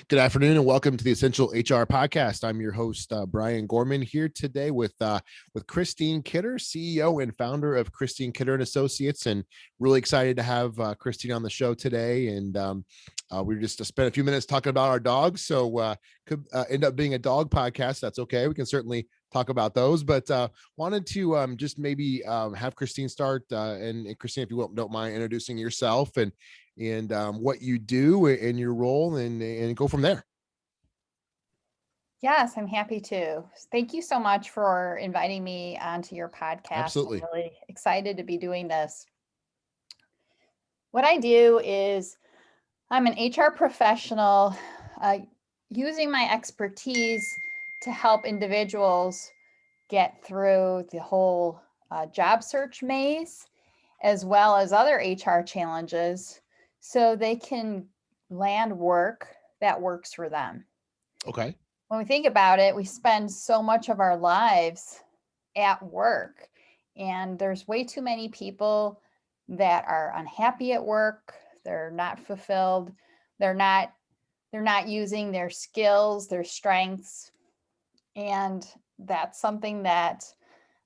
Good afternoon and welcome to the Essential HR Podcast. I'm your host, Brian Gorman, here today with Christine Kidder, CEO and founder of Christine Kidder and Associates, and really excited to have Christine on the show today. And we just spent a few minutes talking about our dogs, so could end up being a dog podcast. That's okay. We can certainly talk about those, but wanted to just maybe have Christine start. And Christine, if you don't mind introducing yourself and what you do in your role and go from there. Yes, I'm happy to. Thank you so much for inviting me onto your podcast. Absolutely. I'm really excited to be doing this. What I do is I'm an HR professional using my expertise to help individuals get through the whole job search maze, as well as other HR challenges, so they can land work that works for them. Okay. When we think about it, we spend so much of our lives at work, and there's way too many people that are unhappy at work. They're not fulfilled. They're not using their skills, their strengths. And that's something that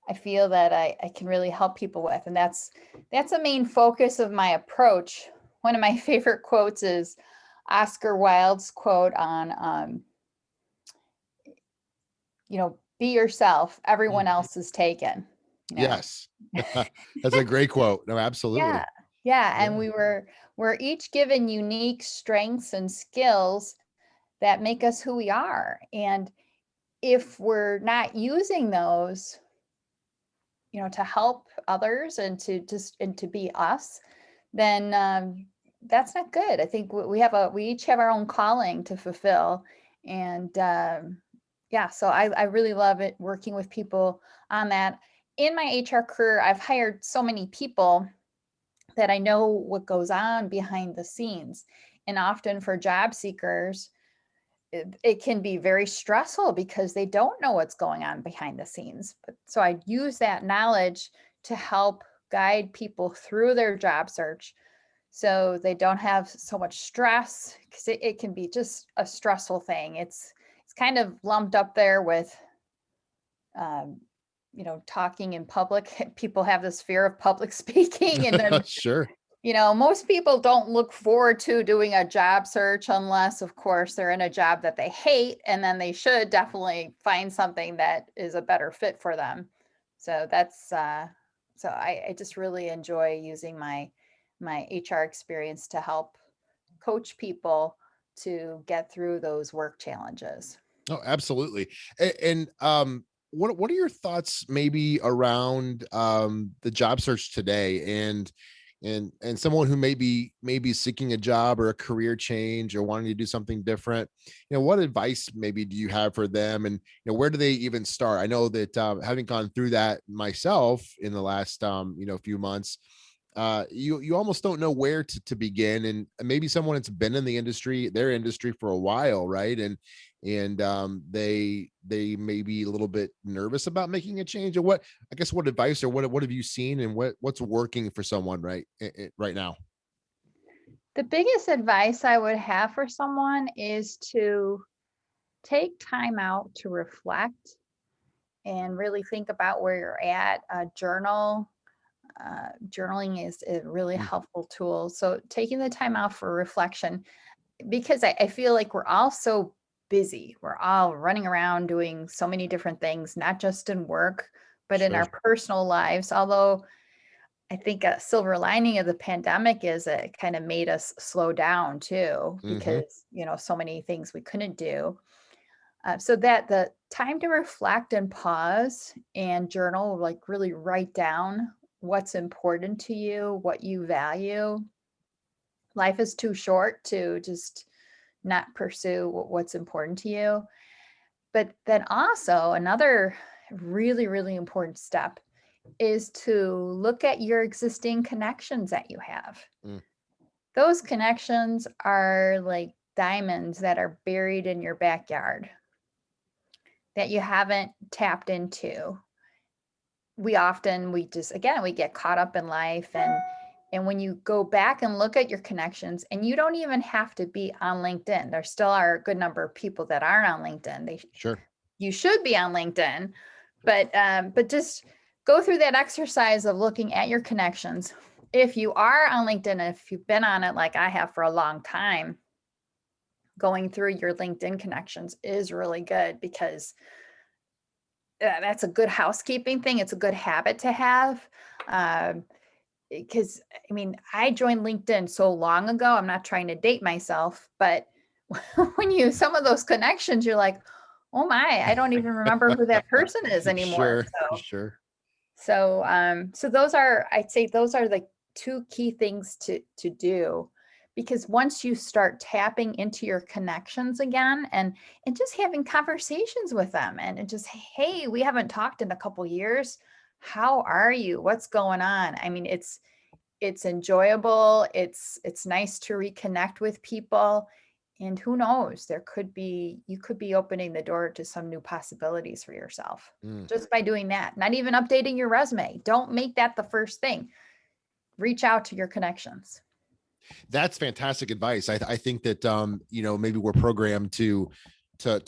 I feel that I can really help people with. And that's a main focus of my approach. One of my favorite quotes is Oscar Wilde's quote on, be yourself, everyone else is taken. Yes. That's a great quote. No, absolutely. Yeah. And we're each given unique strengths and skills that make us who we are. And if we're not using those, to help others and to be us, then that's not good. I think we each have our own calling to fulfill. And so I really love it working with people on that. In my HR career, I've hired so many people that I know what goes on behind the scenes. And often for job seekers, it can be very stressful because they don't know what's going on behind the scenes. So I use that knowledge to help guide people through their job search so they don't have so much stress, because it can be just a stressful thing. It's kind of lumped up there with talking in public. People have this fear of public speaking, and then Sure. most people don't look forward to doing a job search unless, of course, they're in a job that they hate, and then they should definitely find something that is a better fit for them. So that's so I just really enjoy using my HR experience to help coach people to get through those work challenges. Oh, absolutely. And what are your thoughts maybe around the job search today and someone who may be seeking a job or a career change or wanting to do something different? What advice maybe do you have for them, and where do they even start? I know that having gone through that myself in the last few months, you almost don't know where to begin, and maybe someone that's been in their industry for a while, right? And they may be a little bit nervous about making a change. Or what advice or what have you seen, and what's working for someone right now? The biggest advice I would have for someone is to take time out to reflect and really think about where you're at. Journaling is a really helpful tool. So taking the time out for reflection, because I feel like we're all so busy. We're all running around doing so many different things, not just in work, but in Sure. our personal lives. Although I think a silver lining of the pandemic is it kind of made us slow down too, Hmm. because, so many things we couldn't do. So that the time to reflect and pause and journal, like really write down what's important to you, what you value. Life is too short to just not pursue what's important to you. But then also another really, really important step is to look at your existing connections that you have. Mm. Those connections are like diamonds that are buried in your backyard that you haven't tapped into. We get caught up in life, and And when you go back and look at your connections, and you don't even have to be on LinkedIn, there still are a good number of people that aren't on LinkedIn. Sure. You should be on LinkedIn, but just go through that exercise of looking at your connections. If you are on LinkedIn, if you've been on it like I have for a long time, going through your LinkedIn connections is really good, because that's a good housekeeping thing. It's a good habit to have. Because I mean, I joined LinkedIn so long ago. I'm not trying to date myself, but when you some of those connections, you're like, oh my, I don't even remember who that person is anymore. Sure. Sure. So those are, I'd say those are the two key things to do, because once you start tapping into your connections again, and just having conversations with them, and just, hey, we haven't talked in a couple years. How are you? What's going on? I mean, it's enjoyable. It's nice to reconnect with people. And who knows, you could be opening the door to some new possibilities for yourself Mm. just by doing that. Not even updating your resume. Don't make that the first thing. Reach out to your connections. That's fantastic advice. I think that maybe we're programmed to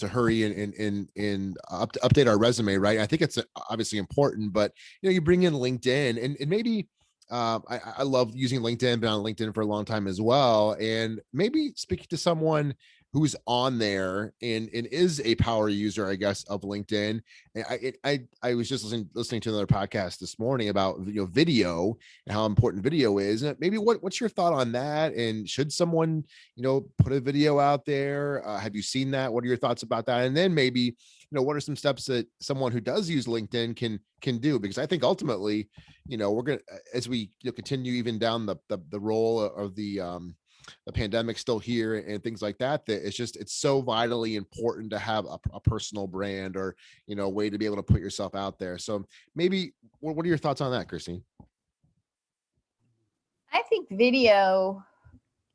hurry and update our resume, right? I think it's obviously important, but you bring in LinkedIn, and maybe I love using LinkedIn, been on LinkedIn for a long time as well, and maybe speaking to someone who's on there and is a power user, I guess, of LinkedIn. And I was just listening to another podcast this morning about video and how important video is. And maybe what's your thought on that? And should someone put a video out there? Have you seen that? What are your thoughts about that? And then maybe what are some steps that someone who does use LinkedIn can do? Because I think ultimately, we're gonna, as we continue even down the role of the pandemic still here and things like that, that it's so vitally important to have a personal brand, or way to be able to put yourself out there. So maybe what are your thoughts on that, Christine? I think video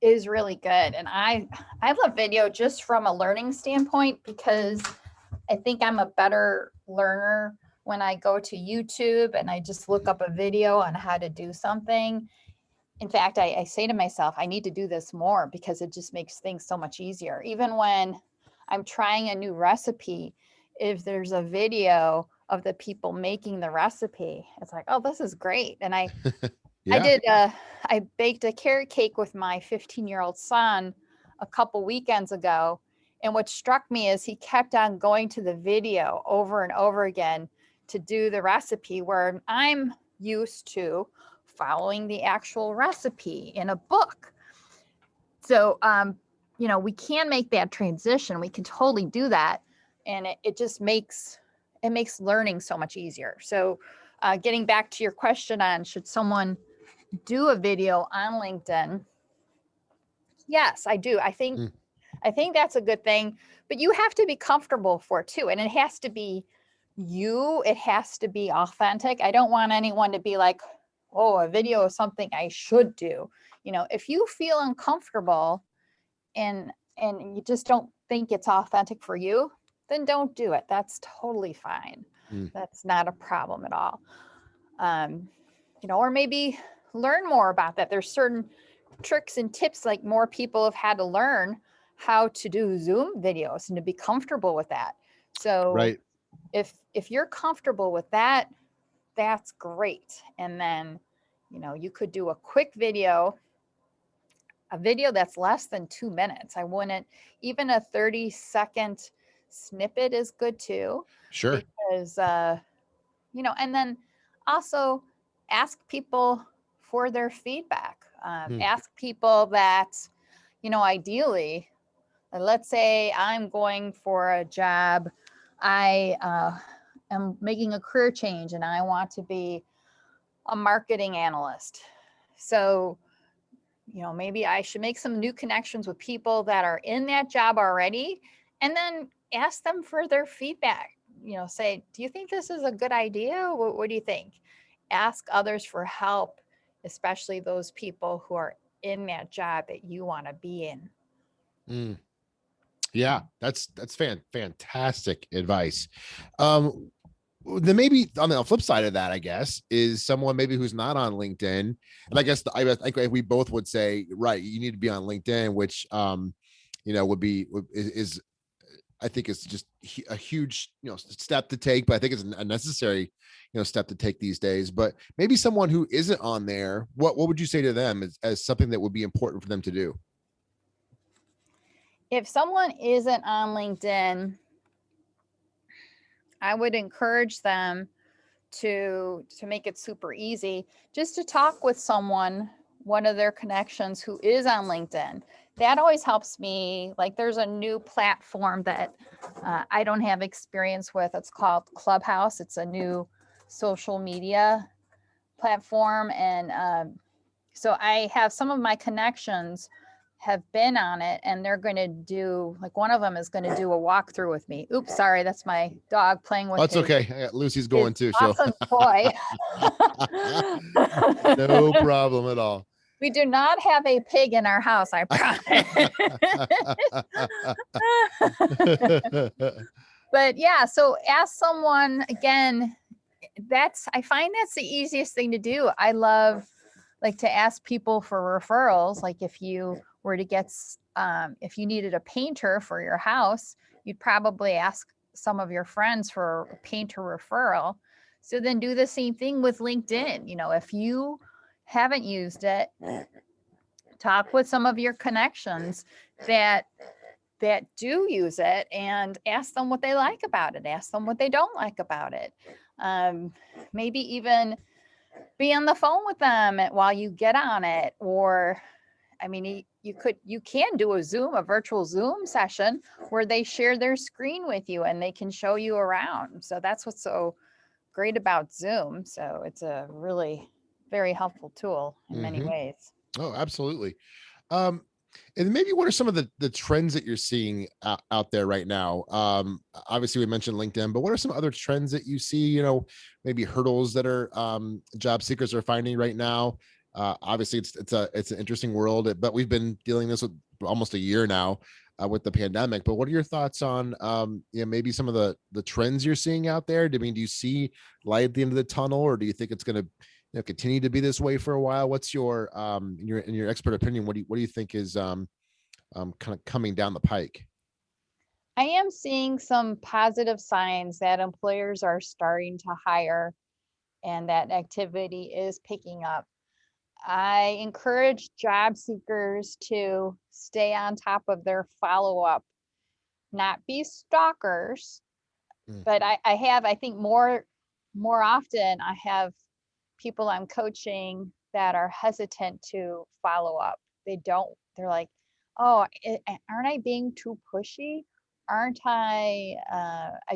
is really good, and I love video just from a learning standpoint, because I think I'm a better learner when I go to YouTube and I just look up a video on how to do something. In fact, I say to myself, I need to do this more, because it just makes things so much easier. Even when I'm trying a new recipe, if there's a video of the people making the recipe, it's like, oh, this is great. And I Yeah. did I baked a carrot cake with my 15-year-old son a couple weekends ago. And what struck me is he kept on going to the video over and over again to do the recipe, where I'm used to following the actual recipe in a book. So we can make that transition. We can totally do that. And it just makes learning so much easier. So getting back to your question on should someone do a video on LinkedIn? Yes, I do. Mm. I think that's a good thing, but you have to be comfortable for it too. And it has to be you, it has to be authentic. I don't want anyone to be like, oh, a video is something I should do. If you feel uncomfortable and you just don't think it's authentic for you, then don't do it. That's totally fine. Mm. That's not a problem at all. Or maybe learn more about that. There's certain tricks and tips, like more people have had to learn how to do Zoom videos and to be comfortable with that. So Right. if you're comfortable with that, that's great. And then, you could do a quick video, a video that's less than 2 minutes. I wouldn't, even a 30-second snippet is good too, Sure. because, and then also ask people for their feedback. Mm. Ask people that, ideally, let's say I'm going for a job. I am making a career change and I want to be a marketing analyst. So, maybe I should make some new connections with people that are in that job already, and then ask them for their feedback. Say, do you think this is a good idea? What do you think? Ask others for help, especially those people who are in that job that you want to be in. Mm. Yeah, that's fantastic advice. Um, then maybe on the flip side of that, I guess, is someone maybe who's not on LinkedIn. And I guess I think we both would say, right, you need to be on LinkedIn, which, is I think it's just a huge, step to take, but I think it's a necessary, step to take these days. But maybe someone who isn't on there, what would you say to them as something that would be important for them to do? If someone isn't on LinkedIn, I would encourage them to make it super easy, just to talk with someone, one of their connections who is on LinkedIn. That always helps me. Like, there's a new platform that I don't have experience with. It's called Clubhouse. It's a new social media platform, and so I have some of my connections have been on it, and they're going to do, like, one of them is going to do a walkthrough with me. Oops, sorry, that's my dog playing Oh, with it's okay. Lucy's his going too. So awesome toy. no problem at all. We do not have a pig in our house, I promise. But yeah, so ask someone again. I find that's the easiest thing to do. I love, like, to ask people for referrals. Like, if you were to get, if you needed a painter for your house, you'd probably ask some of your friends for a painter referral. So then do the same thing with LinkedIn. If you haven't used it, talk with some of your connections that do use it, and ask them what they like about it. Ask them what they don't like about it. Maybe even be on the phone with them while you get on it. Or, I mean, you can do a virtual Zoom session where they share their screen with you and they can show you around. So that's what's so great about Zoom. So it's a really very helpful tool in many Hmm. ways. Oh, absolutely. Um, and maybe what are some of the trends that you're seeing out there right now? Obviously, we mentioned LinkedIn, but what are some other trends that you see? Maybe hurdles that are job seekers are finding right now. Obviously, it's an interesting world, but we've been dealing this with almost a year now with the pandemic. But what are your thoughts on maybe some of the trends you're seeing out there? I mean, do you see light at the end of the tunnel, or do you think it's going to continue to be this way for a while? What's your in your expert opinion? What do you think is kind of coming down the pike? I am seeing some positive signs that employers are starting to hire and that activity is picking up. I encourage job seekers to stay on top of their follow up, not be stalkers. Mm. But I think more often I have people I'm coaching that are hesitant to follow up. They're like, oh, aren't I being too pushy? Aren't I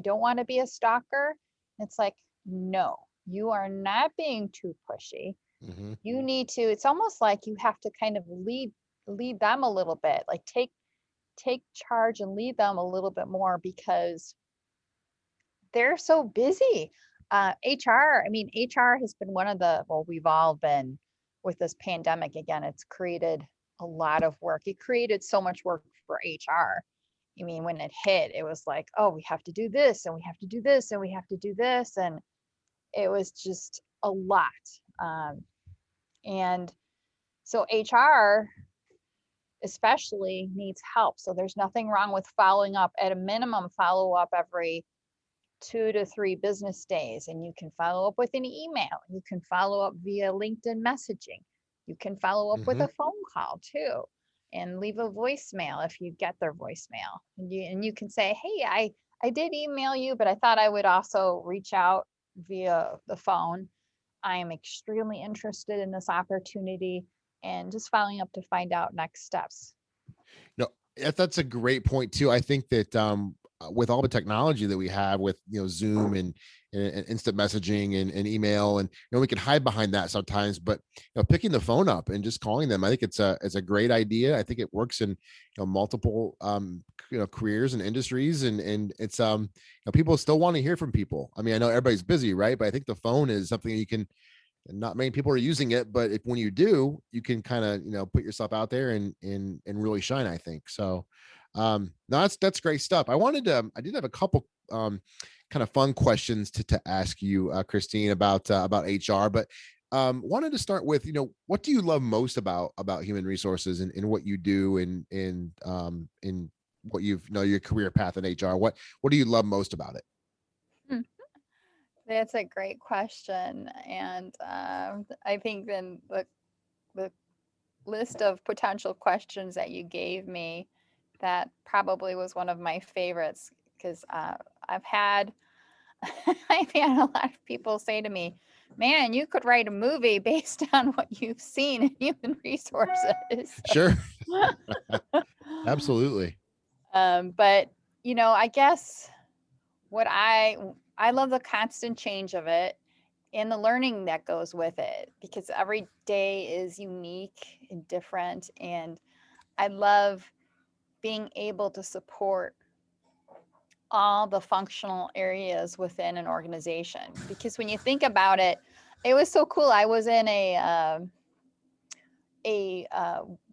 don't want to be a stalker. It's like, no, you are not being too pushy. Hmm. You need to, it's almost like you have to kind of lead them a little bit, like take charge and lead them a little bit more, because they're so busy. HR, I mean, HR has been one of the, well, we've all been, with this pandemic, again, it's created a lot of work. It created so much work for HR. I mean, when it hit, it was like, oh, we have to do this and we have to do this and we have to do this. And it was just a lot. And so HR especially needs help. So there's nothing wrong with following up, at a minimum, follow up every 2 to 3 business days. And you can follow up with an email. You can follow up via LinkedIn messaging. You can follow up with Hmm. a phone call too, and leave a voicemail if you get their voicemail. And you can say, hey, I did email you, but I thought I would also reach out via the phone. I am extremely interested in this opportunity, and just following up to find out next steps. No, that's a great point too. I think that with all the technology that we have with Zoom and instant messaging and email, and we can hide behind that sometimes, but picking the phone up and just calling them, I think it's a great idea. I think it works in multiple careers and industries, and it's people still want to hear from people. I mean, I know everybody's busy, right? But I think the phone is something you can, and not many people are using it, but if when you do, you can kind of put yourself out there and really shine, I think. So no, that's great stuff. I did have a couple kind of fun questions to ask you, Christine, about HR. But wanted to start with, what do you love most about human resources and what you do in what you've your career path in HR? What do you love most about it? Hmm. That's a great question. And I think then the list of potential questions that you gave me, that probably was one of my favorites because I've had I've had a lot of people say to me, "Man, you could write a movie based on what you've seen in human resources." Sure. Absolutely. But I guess what I love the constant change of it and the learning that goes with it because every day is unique and different, and I love being able to support all the functional areas within an organization. Because when you think about it, it was so cool. I was in a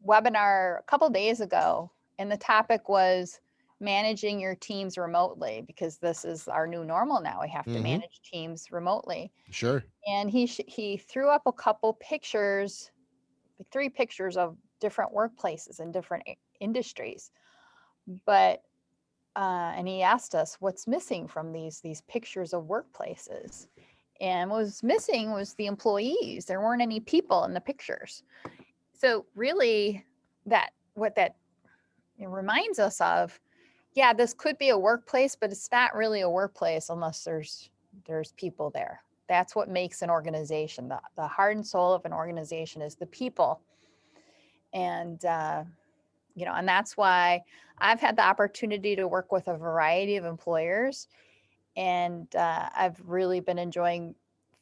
webinar a couple days ago, and the topic was managing your teams remotely because this is our new normal now. We have to Hmm. manage teams remotely. Sure. And he threw up a couple pictures, like 3 pictures of different workplaces in different industries. But and he asked us what's missing from these pictures of workplaces. And what was missing was the employees. There weren't any people in the pictures. So really, that what that reminds us of, yeah, this could be a workplace, but it's not really a workplace unless there's people there. That's what makes an organization. The heart and soul of an organization is the people. And and that's why I've had the opportunity to work with a variety of employers, and I've really been enjoying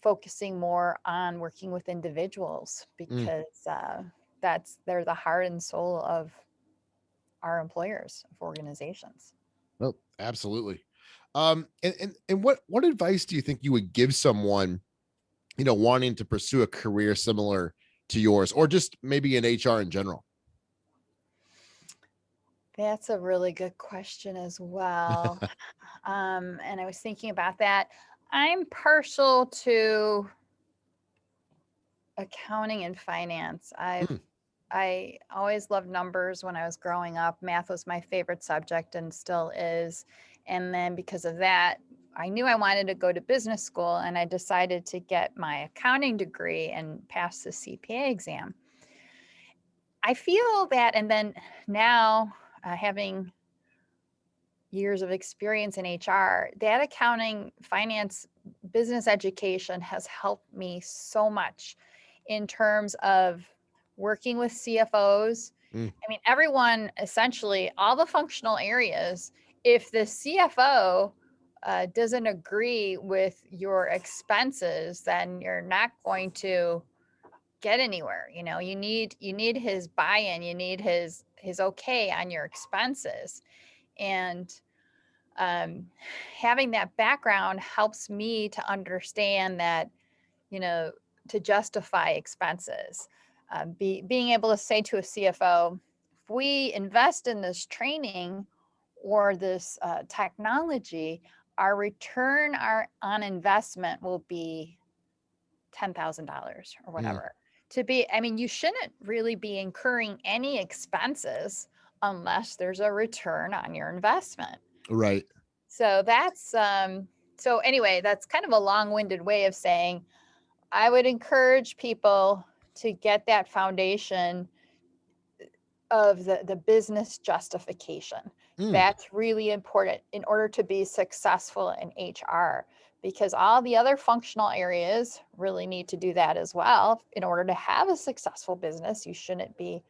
focusing more on working with individuals Mm. because they're the heart and soul of our employers, of organizations. Well, absolutely. And what advice do you think you would give someone, wanting to pursue a career similar to yours, or just maybe in HR in general? That's a really good question as well. And I was thinking about that. I'm partial to accounting and finance. Mm. I always loved numbers when I was growing up. Math was my favorite subject and still is. And then because of that, I knew I wanted to go to business school, and I decided to get my accounting degree and pass the CPA exam. I feel that, and then now having years of experience in HR, that accounting, finance, business education has helped me so much in terms of working with CFOs. Mm. I mean, everyone, essentially, all the functional areas, if the CFO doesn't agree with your expenses, then you're not going to get anywhere. You need his buy-in, you need his okay on your expenses. And um, having that background helps me to understand that, you know, to justify expenses. Being able to say to a CFO, if we invest in this training or this technology, our return on investment will be $10,000 or Mm. whatever. I mean, you shouldn't really be incurring any expenses unless there's a return on your investment. Right. So so anyway, that's kind of a long-winded way of saying I would encourage people to get that foundation of the business justification. Mm. That's really important in order to be successful in HR, because all the other functional areas really need to do that as well. In order to have a successful business, you shouldn't be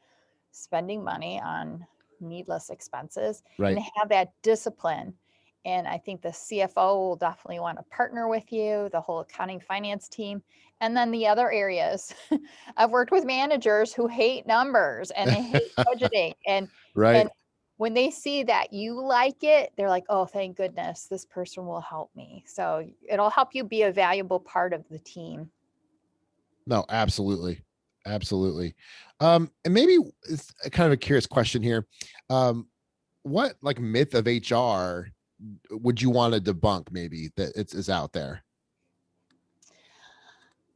spending money on needless expenses and Right. have that discipline. And I think the CFO will definitely want to partner with you, the whole accounting finance team. And then the other areas. I've worked with managers who hate numbers and they hate budgeting. And Right. when they see that you like it, they're like, oh, thank goodness, this person will help me. So it'll help you be a valuable part of the team. No, absolutely. Absolutely. And maybe it's a kind of a curious question here. What like myth of HR would you want to debunk maybe that is out there?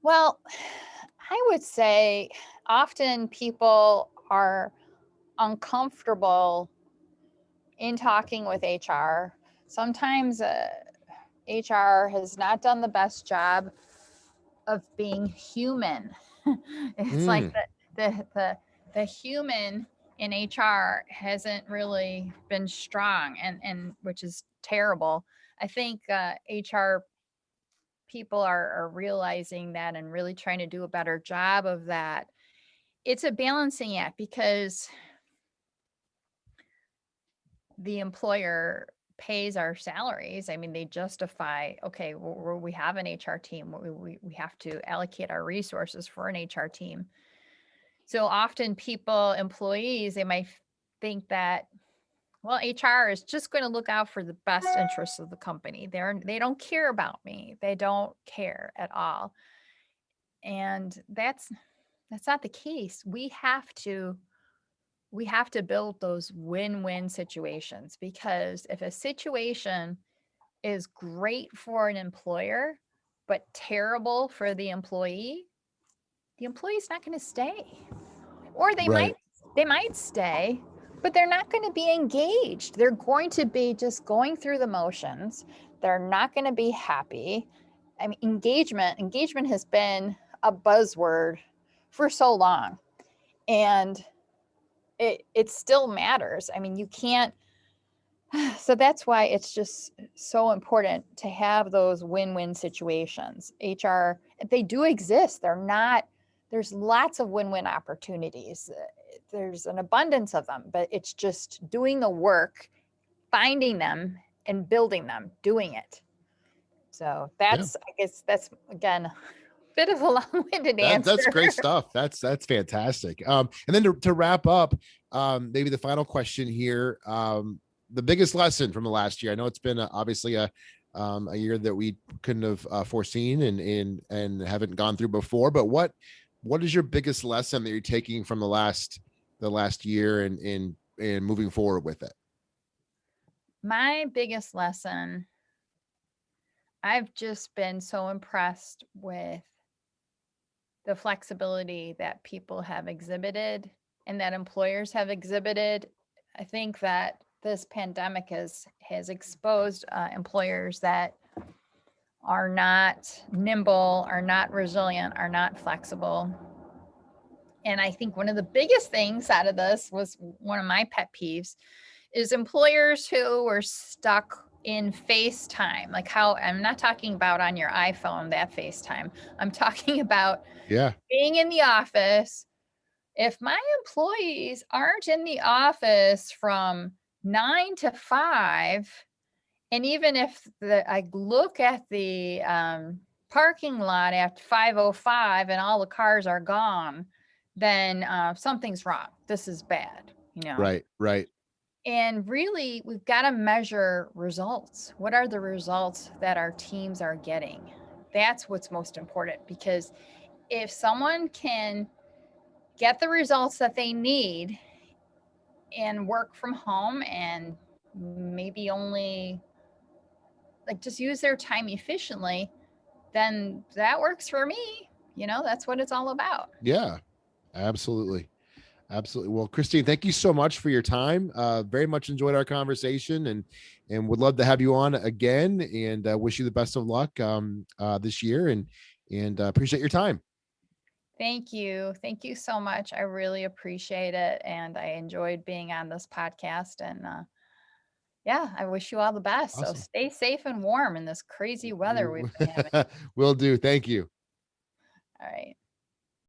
Well, I would say often people are uncomfortable in talking with HR. Sometimes HR has not done the best job of being human. It's like Mm, the human in HR hasn't really been strong, and which is terrible. I think HR people are realizing that and really trying to do a better job of that. It's a balancing act because the employer pays our salaries. I mean, they justify, okay, we have an HR team. We have to allocate our resources for an HR team. So often people, employees, they might think that, well, HR is just going to look out for the best interests of the company. They don't care about me. They don't care at all. And that's not the case. We have to build those win-win situations, because if a situation is great for an employer but terrible for the employee's not going to stay. Or right. they might stay, but they're not going to be engaged. They're going to be just going through the motions. They're not going to be happy. I mean, engagement has been a buzzword for so long, and it still matters. I mean, you can't. So that's why it's just so important to have those win-win situations. HR, they do exist. They're not, there's lots of win-win opportunities. There's an abundance of them, but it's just doing the work, finding them and building them, doing it. So Yeah. I guess that's again a bit of a long-winded That's answer. great stuff. That's fantastic. And then to wrap up, maybe the final question here. The biggest lesson from the last year. I know it's been obviously a year that we couldn't have foreseen and haven't gone through before. But what is your biggest lesson that you're taking from the last year and moving forward with it? My biggest lesson, I've just been so impressed with the flexibility that people have exhibited and that employers have exhibited. I think that this pandemic has exposed employers that are not nimble, are not resilient, are not flexible. And I think one of the biggest things out of this was one of my pet peeves is employers who were stuck in FaceTime. Like, how I'm not talking about on your iPhone, that FaceTime. I'm talking about Yeah. being in the office. If my employees aren't in the office from 9 to 5, and even if I look at the parking lot at 5:05 and all the cars are gone, then something's wrong. This is bad, you know. Right. Right. And really, we've got to measure results. What are the results that our teams are getting? That's what's most important, because if someone can get the results that they need and work from home and maybe only like just use their time efficiently, then that works for me. That's what it's all about. Yeah. Absolutely. Absolutely. Well, Christine, thank you so much for your time. Very much enjoyed our conversation and would love to have you on again and wish you the best of luck this year and appreciate your time. Thank you. Thank you so much. I really appreciate it. And I enjoyed being on this podcast. And yeah, I wish you all the best. So Awesome. stay safe and warm in this crazy weather we've been having. Will do. Thank you. All right.